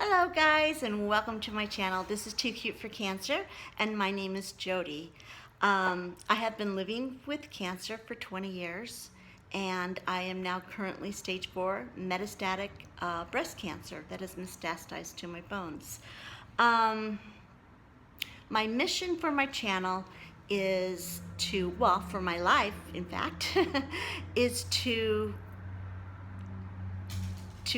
Hello guys, and welcome to my channel. This is Too Cute for Cancer, and my name is Jody. I have been living with cancer for 20 years, and I am now currently stage 4 metastatic breast cancer that has metastasized to my bones. My mission for my channel is to, well, for my life, in fact, is to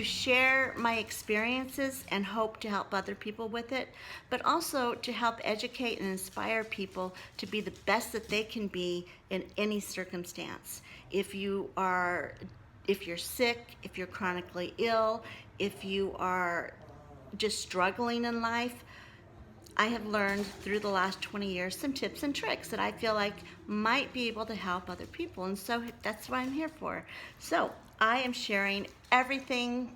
share my experiences and hope to help other people with it, but also to help educate and inspire people to be the best that they can be in any circumstance. If you're sick, if you're chronically ill, if you are just struggling in life, I have learned through the last 20 years some tips and tricks that I feel like might be able to help other people, and so that's what I'm here for. So I am sharing everything.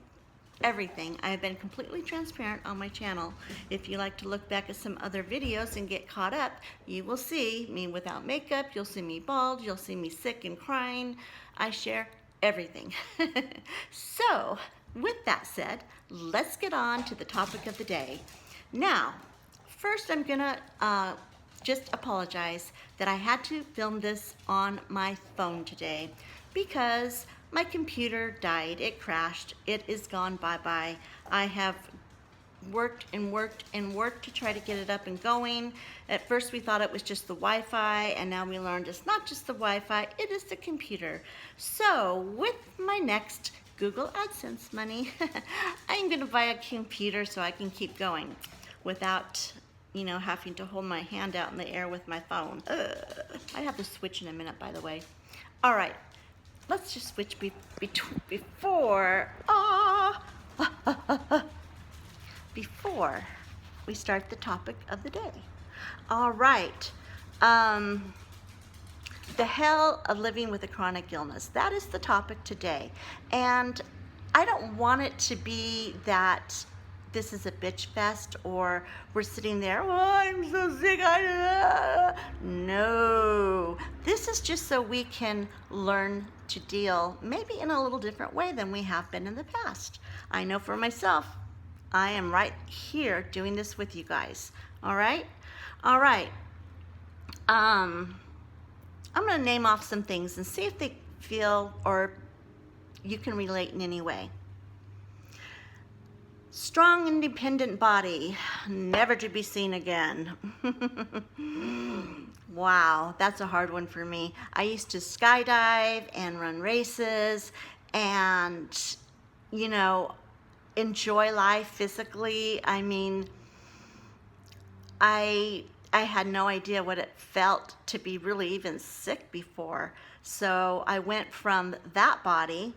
I have been completely transparent on my channel. If you like to look back at some other videos and get caught up, you will see me without makeup, you'll see me bald, you'll see me sick and crying. I share everything. So with that said, let's get on to the topic of the day. Now, first, I'm gonna just apologize that I had to film this on my phone today because my computer died. It crashed. It is gone bye-bye. I have worked and worked and worked to try to get it up and going. At first we thought it was just the Wi-Fi, and now we learned it's not just the Wi-Fi, it is the computer. So with my next Google AdSense money, I'm gonna buy a computer so I can keep going without having to hold my hand out in the air with my phone. I have to switch in a minute, by the way. All right, let's just switch before we start the topic of the day. All right, the hell of living with a chronic illness. That is the topic today, and I don't want it to be that this is a bitch fest or we're sitting there, oh, I'm so sick. No, this is just so we can learn to deal maybe in a little different way than we have been in the past. I know for myself, I am right here doing this with you guys. All right. I'm gonna name off some things and see if they feel or you can relate in any way. Strong, independent body, never to be seen again. Wow, that's a hard one for me. I used to skydive and run races and, enjoy life physically. I mean, I had no idea what it felt to be really even sick before. So I went from that body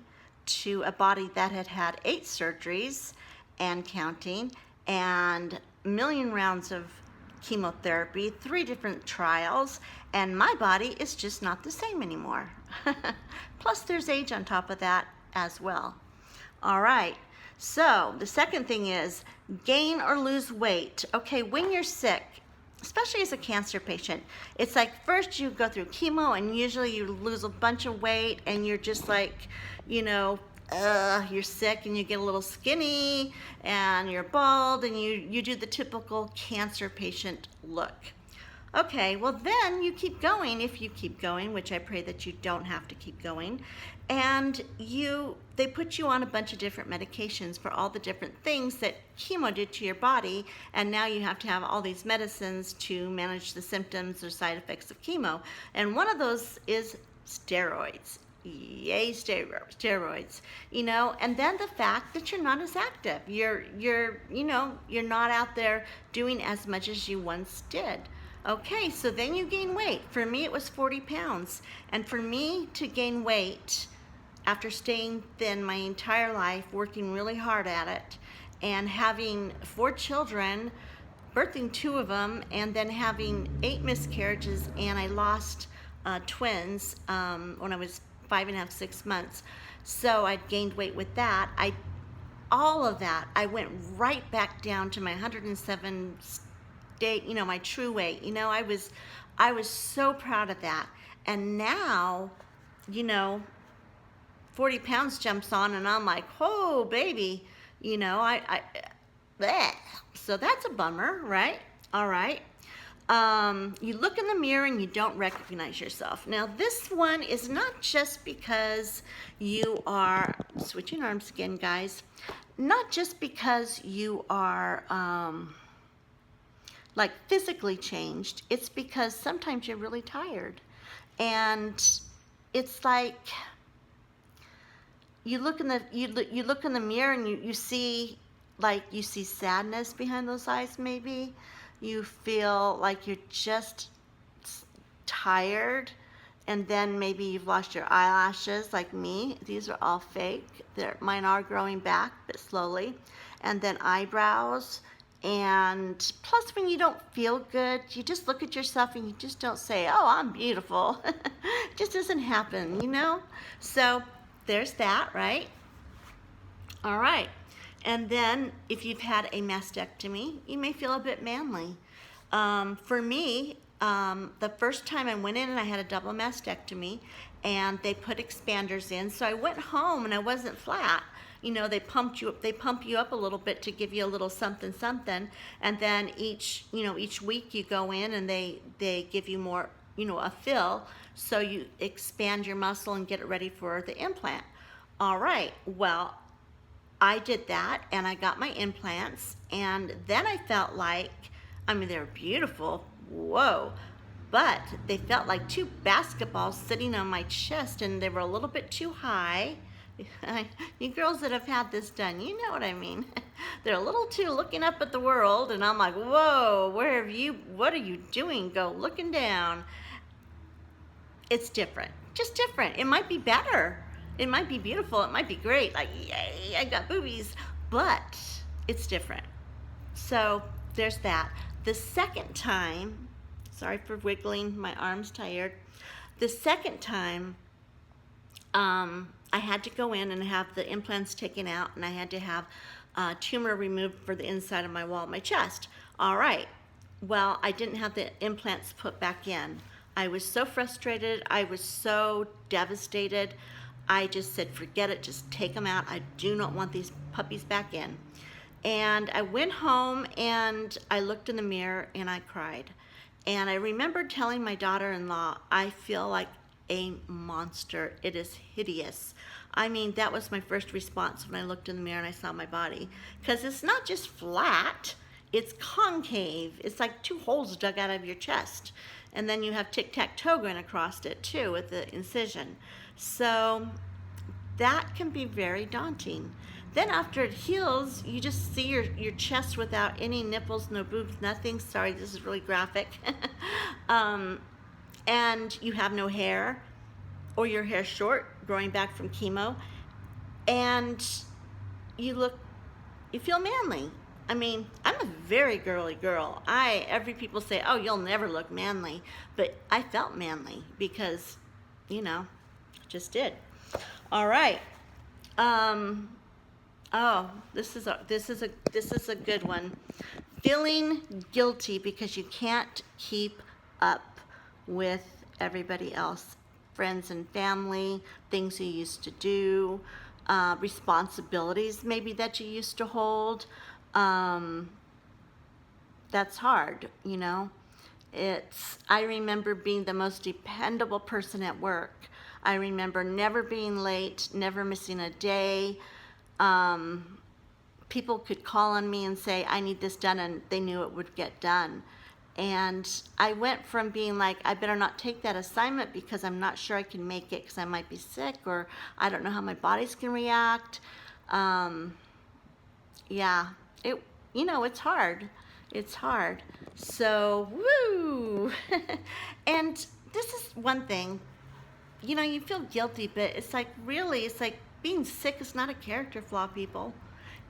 to a body that had had 8 surgeries and counting, and a million rounds of chemotherapy, 3 different trials, and my body is just not the same anymore. Plus there's age on top of that as well. All right, so the second thing is gain or lose weight. Okay, when you're sick, especially as a cancer patient, it's like first you go through chemo and usually you lose a bunch of weight and you're just like, you're sick and you get a little skinny and you're bald and you do the typical cancer patient look. Okay, well then you keep going, if you keep going, which I pray that you don't have to keep going, and they put you on a bunch of different medications for all the different things that chemo did to your body, and now you have to have all these medicines to manage the symptoms or side effects of chemo, and one of those is steroids. Yay, steroids, and then the fact that you're not as active. You're not out there doing as much as you once did. Okay, so then you gain weight. For me, it was 40 pounds. And for me to gain weight after staying thin my entire life, working really hard at it, and having 4 children, birthing 2 of them, and then having 8 miscarriages, and I lost twins when I was 5.5, 6 months. So I gained weight with that. All of that, I went right back down to my 107 state, my true weight. I was so proud of that. And now, 40 pounds jumps on and I'm like, oh baby, bleh. So that's a bummer, right? All right. You look in the mirror and you don't recognize yourself. Now, this one is not just because you are, switching arms again, guys, not just because you are like physically changed, it's because sometimes you're really tired. And it's like you look in the you look in the mirror and you see, like, you see sadness behind those eyes. Maybe you feel like you're just tired, and then maybe you've lost your eyelashes like me. These are all fake. Mine are growing back but slowly. And then eyebrows. And plus, when you don't feel good, you just look at yourself and you just don't say, oh, I'm beautiful. It just doesn't happen, you know? So there's that, right? All right. And then if you've had a mastectomy, you may feel a bit manly. For me, the first time I went in and I had a double mastectomy, and they put expanders in, so I went home and I wasn't flat. You know, they pump you up a little bit to give you a little something something, and then each week you go in and they give you more, a fill, so you expand your muscle and get it ready for the implant. All right, well, I did that and I got my implants, and then I felt like, I mean, they were beautiful, whoa, but they felt like two basketballs sitting on my chest, and they were a little bit too high. You girls that have had this done, you know what I mean. They're a little too looking up at the world, and I'm like, whoa, what are you doing? Go looking down. It's different, just different. It might be better. It might be beautiful. It might be great. Like, yay, I got boobies, but it's different. So there's that. The second time, sorry for wiggling, my arm's tired. The second time, I had to go in and have the implants taken out, and I had to have a tumor removed for the inside of my wall of my chest. All right. Well, I didn't have the implants put back in. I was so frustrated. I was so devastated. I just said, forget it. Just take them out. I do not want these puppies back in. And I went home and I looked in the mirror and I cried. And I remember telling my daughter-in-law, I feel like a monster. It is hideous. I mean, that was my first response when I looked in the mirror and I saw my body. Because it's not just flat, it's concave. It's like two holes dug out of your chest. And then you have tic-tac-toe going across it too with the incision. So that can be very daunting. Then after it heals, you just see your chest without any nipples, no boobs, nothing. Sorry, this is really graphic. And you have no hair, or your hair's short, growing back from chemo, and you feel manly. I mean, I'm a very girly girl. Every people say, oh, you'll never look manly, but I felt manly because, just did. All right. Oh, this is a good one. Feeling guilty because you can't keep up with everybody else, friends and family, things you used to do, responsibilities maybe that you used to hold. That's hard, I remember being the most dependable person at work. I remember never being late, never missing a day. People could call on me and say, I need this done, and they knew it would get done. And I went from being like, I better not take that assignment because I'm not sure I can make it because I might be sick, or I don't know how my body's going to react. Yeah, it's hard. It's hard. So, woo! And this is one thing, you feel guilty, but it's like, really, it's like being sick is not a character flaw, people.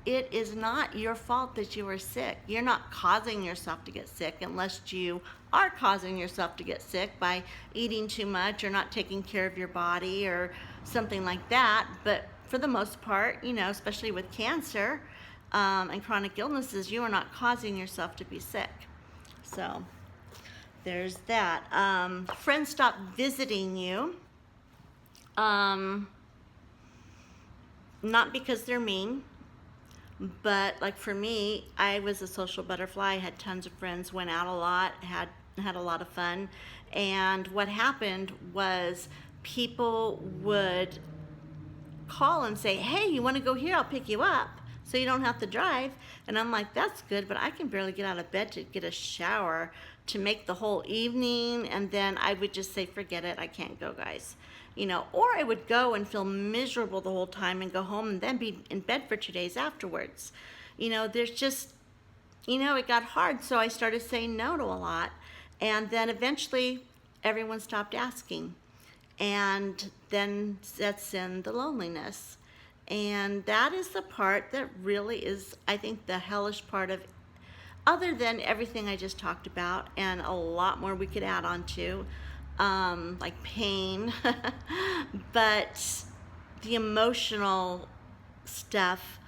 It is not your fault that you are sick. You're not causing yourself to get sick unless you are causing yourself to get sick by eating too much or not taking care of your body or something like that. But for the most part, especially with cancer and chronic illnesses, you are not causing yourself to be sick. So there's that. Friends stop visiting you. Not because they're mean, But like for me, I was a social butterfly, had tons of friends, went out a lot, had a lot of fun. And what happened was people would call and say, hey, you want to go here? I'll pick you up so you don't have to drive. And I'm like, that's good, but I can barely get out of bed to get a shower to make the whole evening. And then I would just say, forget it, I can't go, guys. Or I would go and feel miserable the whole time and go home and then be in bed for 2 days afterwards. There's just, it got hard. So I started saying no to a lot. And then eventually everyone stopped asking. And then sets in the loneliness. And that is the part that really is, I think, the hellish part of, other than everything I just talked about, and a lot more we could add on to, like pain, but the emotional stuff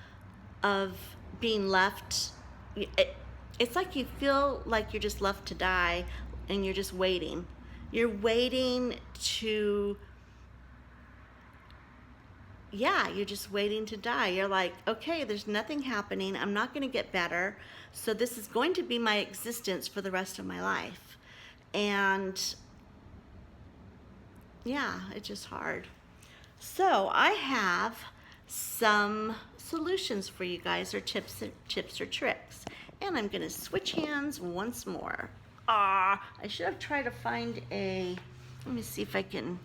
of being left. It's like you feel like you're just left to die and you're just waiting. You're waiting to, you're just waiting to die. You're like, okay, there's nothing happening. I'm not going to get better. So this is going to be my existence for the rest of my life. And it's just hard. So I have some solutions for you guys, or tips or tricks. And I'm going to switch hands once more. I should have tried to find let me see if I can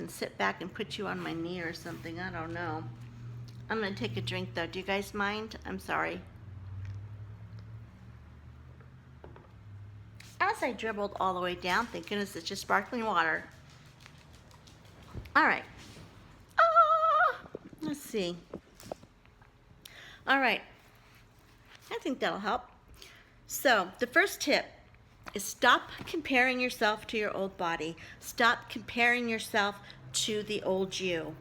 sit back and put you on my knee or something. I don't know. I'm going to take a drink though. Do you guys mind? I'm sorry. As I dribbled all the way down, thank goodness it's just sparkling water. All right. Let's see. All right. I think that'll help. So the first tip is stop comparing yourself to your old body. Stop comparing yourself to the old you.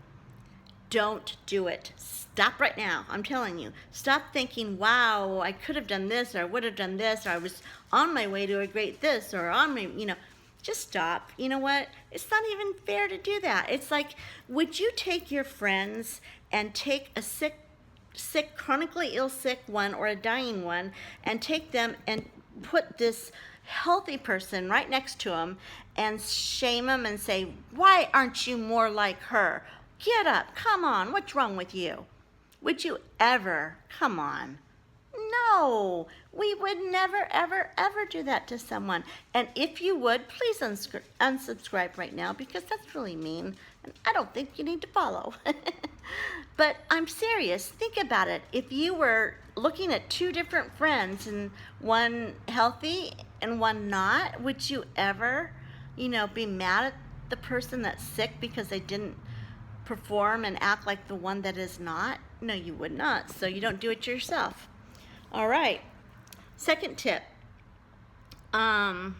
Don't do it. Stop right now. I'm telling you. Stop thinking, wow, I could have done this, or I would have done this, or I was on my way to a great this, or on my, just stop. You know what? It's not even fair to do that. It's like, would you take your friends and take a sick, chronically ill sick one, or a dying one, and take them and put this healthy person right next to them and shame them and say, why aren't you more like her? Get up, come on, what's wrong with you? Would you ever? Come on. No, we would never, ever, ever do that to someone. And if you would, please unsubscribe right now, because that's really mean, and I don't think you need to follow. But I'm serious. Think about it. If you were looking at two different friends, and one healthy and one not, would you ever, be mad at the person that's sick because they didn't perform and act like the one that is not? No, you would not. So you don't do it yourself. All right. Second tip. Start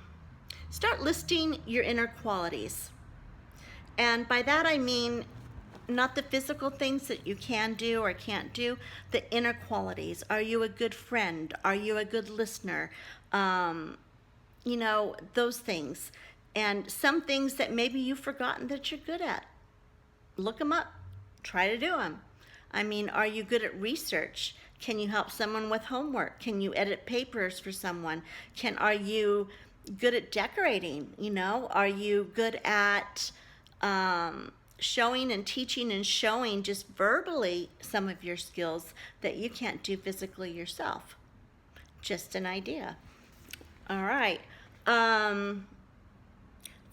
listing your inner qualities. And by that I mean not the physical things that you can do or can't do, the inner qualities. Are you a good friend? Are you a good listener? Those things. And some things that maybe you've forgotten that you're good at. Look them up. Try to do them. I mean, are you good at research? Can you help someone with homework? Can you edit papers for someone? Are you good at decorating? Are you good at showing and teaching and showing just verbally some of your skills that you can't do physically yourself? Just an idea. All right.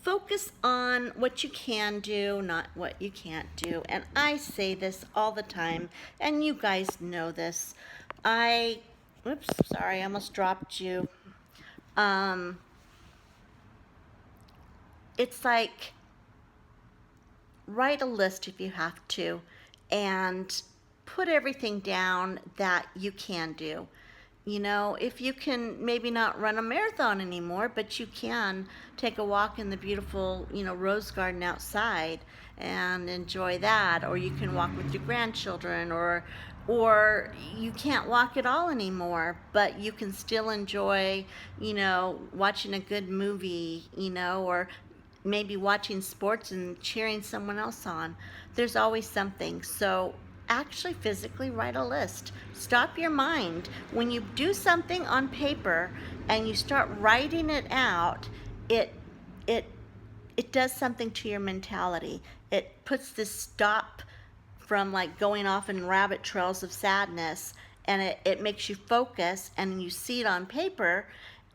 Focus on what you can do, not what you can't do. And I say this all the time, and you guys know this. Oops, sorry, I almost dropped you. It's like, write a list if you have to, and put everything down that you can do. If you can maybe not run a marathon anymore, but you can take a walk in the beautiful, rose garden outside and enjoy that, or you can walk with your grandchildren, or you can't walk at all anymore, but you can still enjoy, watching a good movie, or maybe watching sports and cheering someone else on. There's always something. So actually physically write a list. Stop your mind. When you do something on paper and you start writing it out, it it it does something to your mentality. It puts this stop from like going off in rabbit trails of sadness, and it makes you focus, and you see it on paper,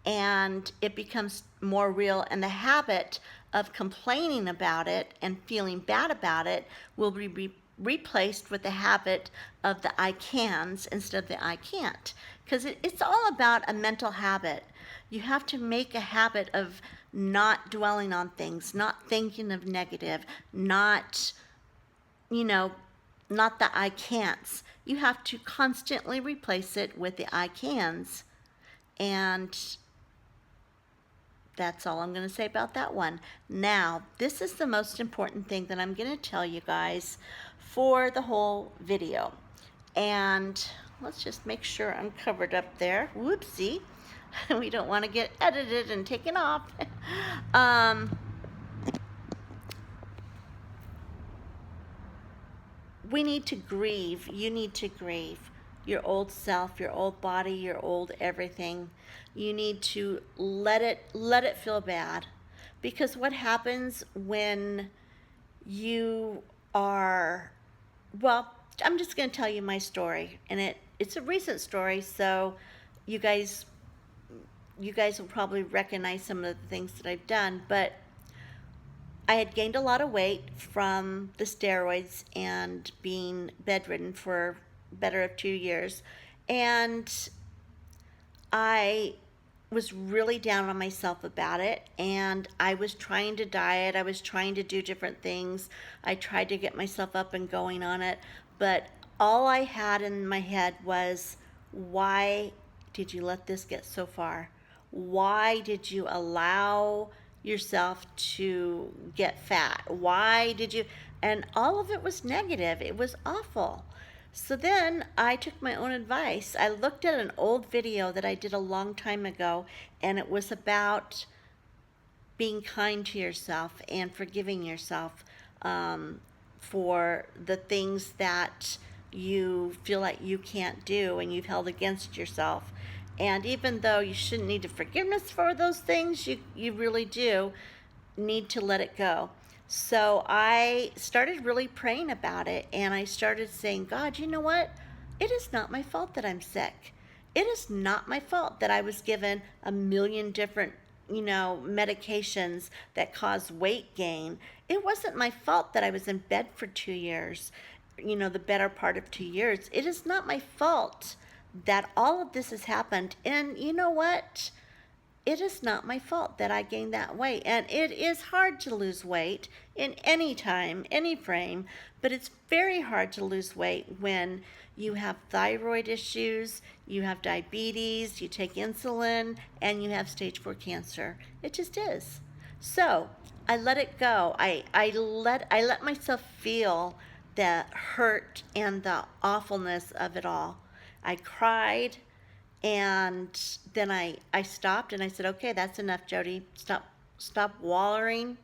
and it becomes more real, and the habit of complaining about it and feeling bad about it will be replaced with the habit of the I cans instead of the I can't, because it's all about a mental habit. You have to make a habit of not dwelling on things, not thinking of negative, not, you know, not the I can'ts. You have to constantly replace it with the I cans. And that's all I'm going to say about that one. Now, this is the most important thing that I'm going to tell you guys for the whole video. And let's just make sure I'm covered up there. Whoopsie. We don't want to get edited and taken off. We need to grieve. You need to grieve your old self, your old body, your old everything. You need to let it feel bad. Because what happens when you are, well, I'm just going to tell you my story, and it's a recent story, so you guys will probably recognize some of the things that I've done, but I had gained a lot of weight from the steroids and being bedridden for better of 2 years. And I was really down on myself about it. And I was trying to diet. I was trying to do different things. I tried to get myself up and going on it. But all I had in my head was, why did you let this get so far? Why did you allow yourself to get fat? Why did you? And all of it was negative. It was awful. So then I took my own advice. I looked at an old video that I did a long time ago, and it was about being kind to yourself and forgiving yourself for the things that you feel like you can't do and you've held against yourself. And even though you shouldn't need forgiveness for those things, you really do need to let it go. So I started really praying about it, and I started saying, God, you know what? It is not my fault that I'm sick. It is not my fault that I was given a million different, medications that cause weight gain. It wasn't my fault that I was in bed for 2 years, the better part of 2 years. It is not my fault that all of this has happened. And you know what? It is not my fault that I gained that weight. And it is hard to lose weight in any time, any frame, but it's very hard to lose weight when you have thyroid issues, you have diabetes, you take insulin, and you have stage 4 cancer. It just is. So I let it go. I let myself feel the hurt and the awfulness of it all. I cried, and then I stopped and I said, okay, that's enough, Jody. Stop wallowing.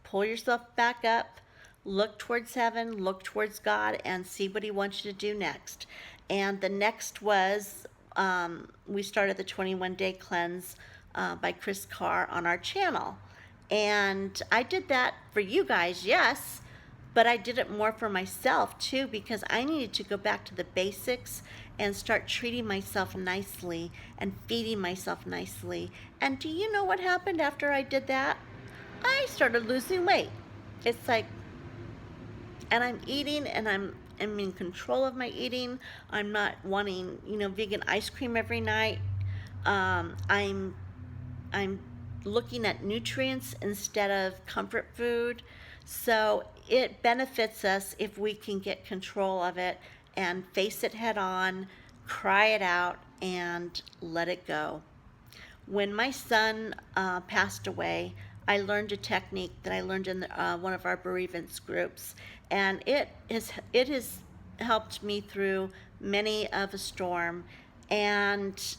Pull yourself back up. Look towards heaven, look towards God, and see what He wants you to do next. And the next was, we started the 21-day cleanse by Chris Carr on our channel. And I did that for you guys, yes, but I did it more for myself too, because I needed to go back to the basics and start treating myself nicely and feeding myself nicely. And do you know what happened after I did that? I started losing weight. It's like, and I'm eating, and I'm in control of my eating. I'm not wanting, vegan ice cream every night. I'm looking at nutrients instead of comfort food. So it benefits us if we can get control of it and face it head on, cry it out, and let it go. When my son passed away, I learned a technique that I learned in one of our bereavement groups, and it has helped me through many of a storm. And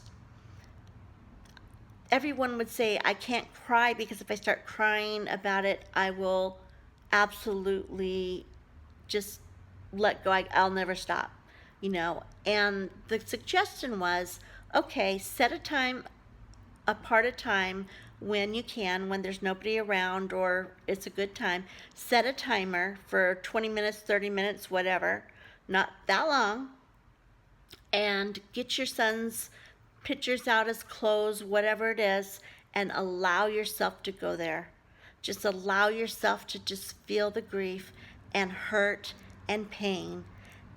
everyone would say, I can't cry because if I start crying about it, I will absolutely just let go. I'll never stop, you know. And the suggestion was, okay, set a time, apart a time when you can, when there's nobody around or it's a good time. Set a timer for 20 minutes, 30 minutes, whatever, not that long, and get your son's pictures out, his clothes, whatever it is, and allow yourself to go there. Just allow yourself to just feel the grief and hurt and pain.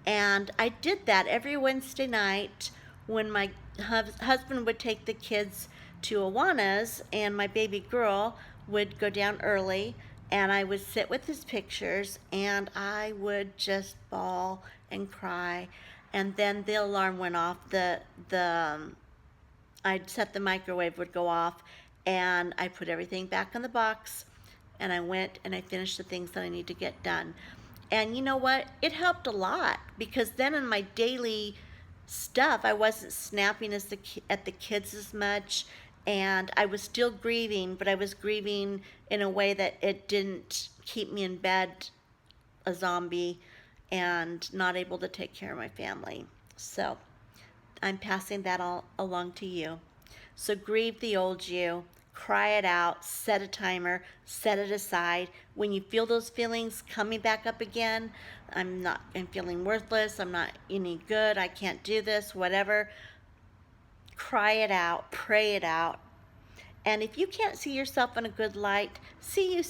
And I did that every Wednesday night when my husband would take the kids to Awana's, and my baby girl would go down early, and I would sit with his pictures and I would just bawl and cry. And then the alarm went off. I'd set the microwave would go off, and I put everything back in the box, and I went and I finished the things that I need to get done. And you know what? It helped a lot, because then in my daily stuff, I wasn't snapping at the kids as much, and I was still grieving, but I was grieving in a way that it didn't keep me in bed a zombie and not able to take care of my family. So I'm passing that all along to you. So grieve the old you, cry it out, set a timer, set it aside. When you feel those feelings coming back up again, I'm feeling worthless, I'm not any good, I can't do this, whatever. Cry it out, pray it out. And if you can't see yourself in a good light, see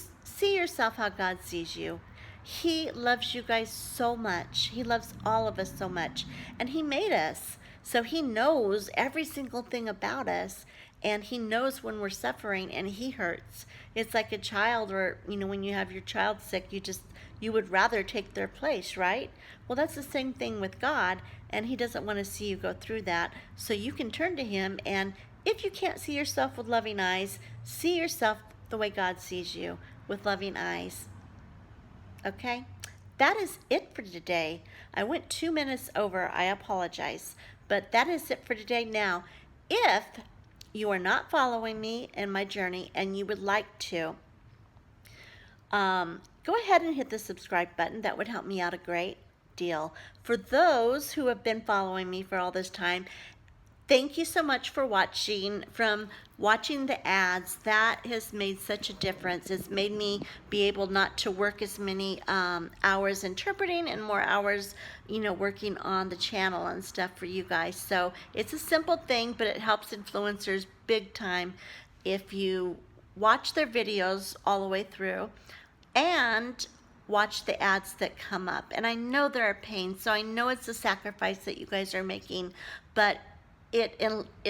yourself how God sees you. He loves you guys so much. He loves all of us so much. And He made us. So He knows every single thing about us. And He knows when we're suffering, and He hurts. It's like a child, or, you know, when you have your child sick, you would rather take their place, right? Well, that's the same thing with God. And He doesn't want to see you go through that. So you can turn to Him, and if you can't see yourself with loving eyes, see yourself the way God sees you, with loving eyes. Okay? That is it for today. I went 2 minutes over. I apologize. But that is it for today. Now, if you are not following me in my journey and you would like to, go ahead and hit the subscribe button. That would help me out a great deal. For those who have been following me for all this time, thank you so much for watching. From watching the ads, that has made such a difference. It's made me be able not to work as many hours interpreting and more hours, you know, working on the channel and stuff for you guys. So it's a simple thing, but it helps influencers big time if you watch their videos all the way through and watch the ads that come up. And I know they're a pain, so I know it's a sacrifice that you guys are making, but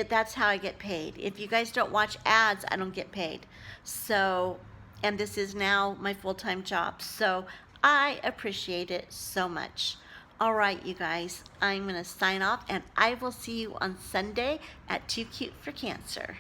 that's how I get paid. If you guys don't watch ads, I don't get paid. So, and this is now my full-time job. So I appreciate it so much. All right, you guys, I'm going to sign off, and I will see you on Sunday at Too Cute for Cancer.